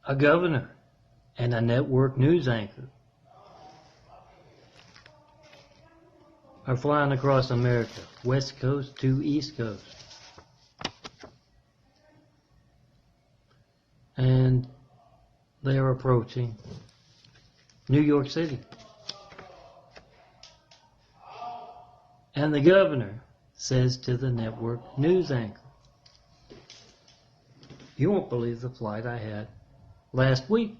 a governor and a network news anchor are flying across America, West Coast to East Coast. And they are approaching New York City. And the governor says to the network news anchor, "You won't believe the flight I had last week.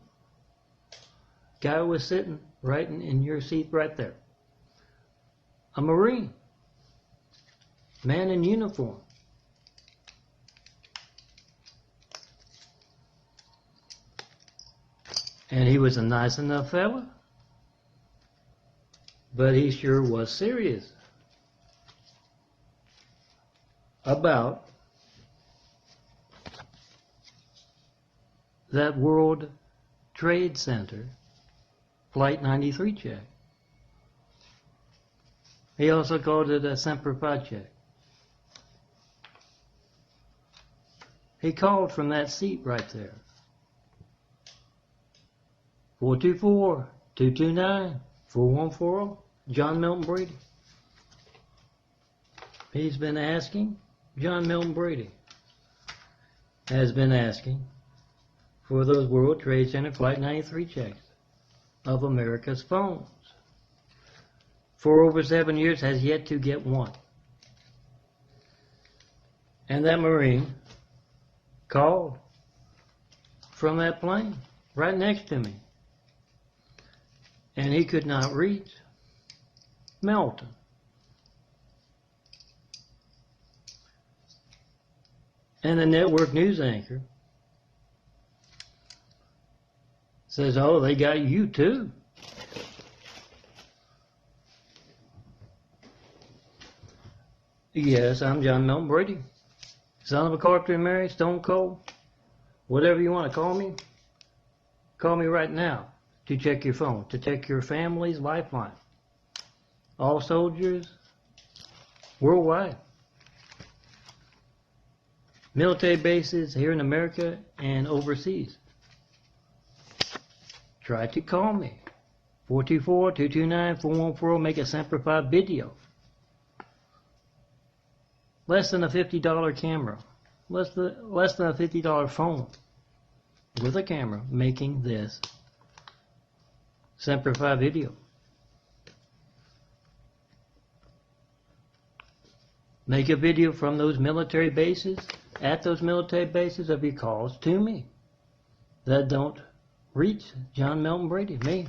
Guy was sitting right in your seat right there. A Marine, man in uniform. And he was a nice enough fella, but he sure was serious about that World Trade Center Flight 93 check. He also called it a Semper check. He called from that seat right there. 424-229-4140, John Milton Brady. He's been asking, John Milton Brady has been asking for those World Trade Center Flight 93 checks of America's phones. For over 7 years has yet to get one. And that Marine called from that plane right next to me. And he could not reach MELTON. And the network news anchor says, "Oh, they got you too." Yes, I'm John Milton Brady, son of a carpenter and Mary, Stone Cold, whatever you want to call me. Call me right now to check your phone, to check your family's lifeline. All soldiers worldwide. Military bases here in America and overseas. Try to call me. 424-229-4140, make a Semper video. Less than a $50 camera. Less than a $50 phone with a camera making this Semper video. Make a video from those military bases, at those military bases, of your calls to me that don't reach John Milton Brady, me.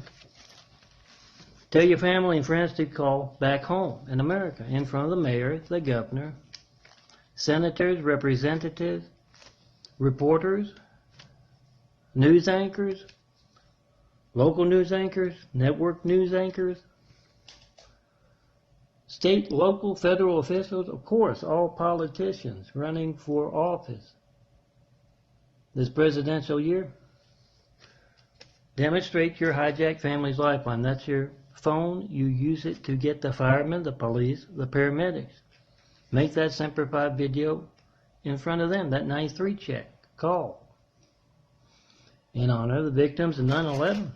Tell your family and friends to call back home in America in front of the mayor, the governor, senators, representatives, reporters, news anchors, local news anchors, network news anchors, state, local, federal officials, of course, all politicians running for office this presidential year. Demonstrate your hijacked family's lifeline. That's your phone. You use it to get the firemen, the police, the paramedics. Make that Semper video in front of them, that 93 check. Call in honor of the victims of 9/11.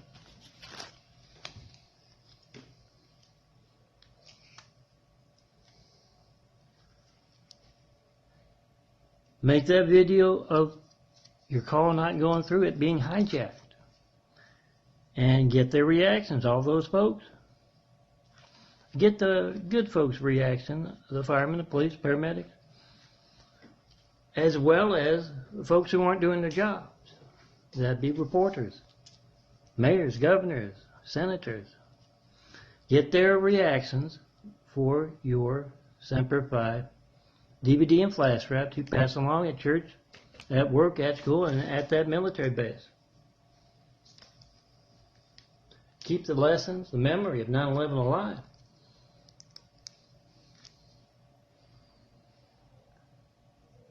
Make that video of your call not going through, it being hijacked. And get their reactions, all those folks. Get the good folks' reaction, the firemen, the police, paramedics, as well as the folks who aren't doing their jobs. That'd be reporters, mayors, governors, senators. Get their reactions for your Semper Fi DVD and flash drive to pass along at church, at work, at school, and at that military base. Keep the lessons, the memory of 9/11 alive.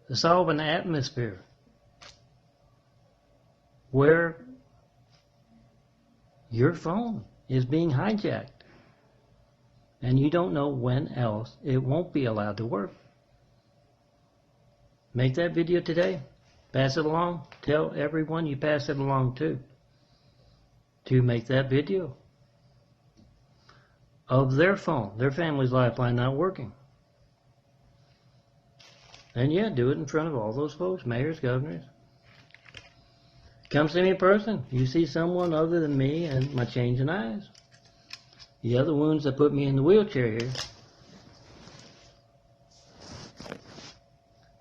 To solve an atmosphere where your phone is being hijacked and you don't know when else it won't be allowed to work. Make that video today. Pass it along. Tell everyone you pass it along to make that video of their phone, their family's lifeline not working. And yeah, do it in front of all those folks, mayors, governors. Come see me in person. You see someone other than me and my changing eyes. The other wounds that put me in the wheelchair here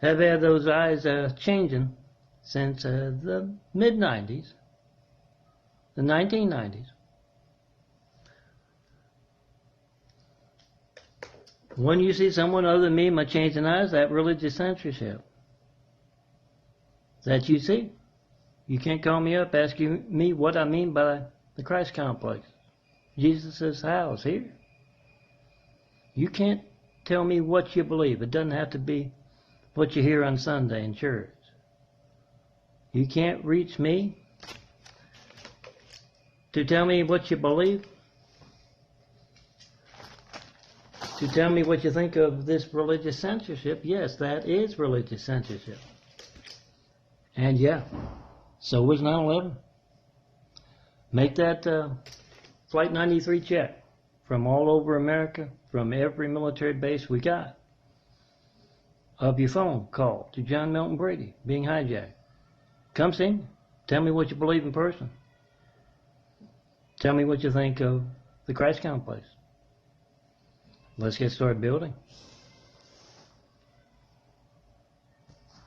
have had those eyes changing since the mid-90s, the 1990s. When you see someone other than me, my changing eyes, that religious censorship that you see. You can't call me up asking me what I mean by the Christ complex. Jesus' house here. You can't tell me what you believe. It doesn't have to be what you hear on Sunday in church. You can't reach me to tell me what you believe, to tell me what you think of this religious censorship. Yes, that is religious censorship. And yeah, so was 9/11. Make that Flight 93 check from all over America, from every military base we got, of your phone call to John Milton Brady being hijacked. Come see me. Tell me what you believe in person. Tell me what you think of the Christ complex. Let's get started building.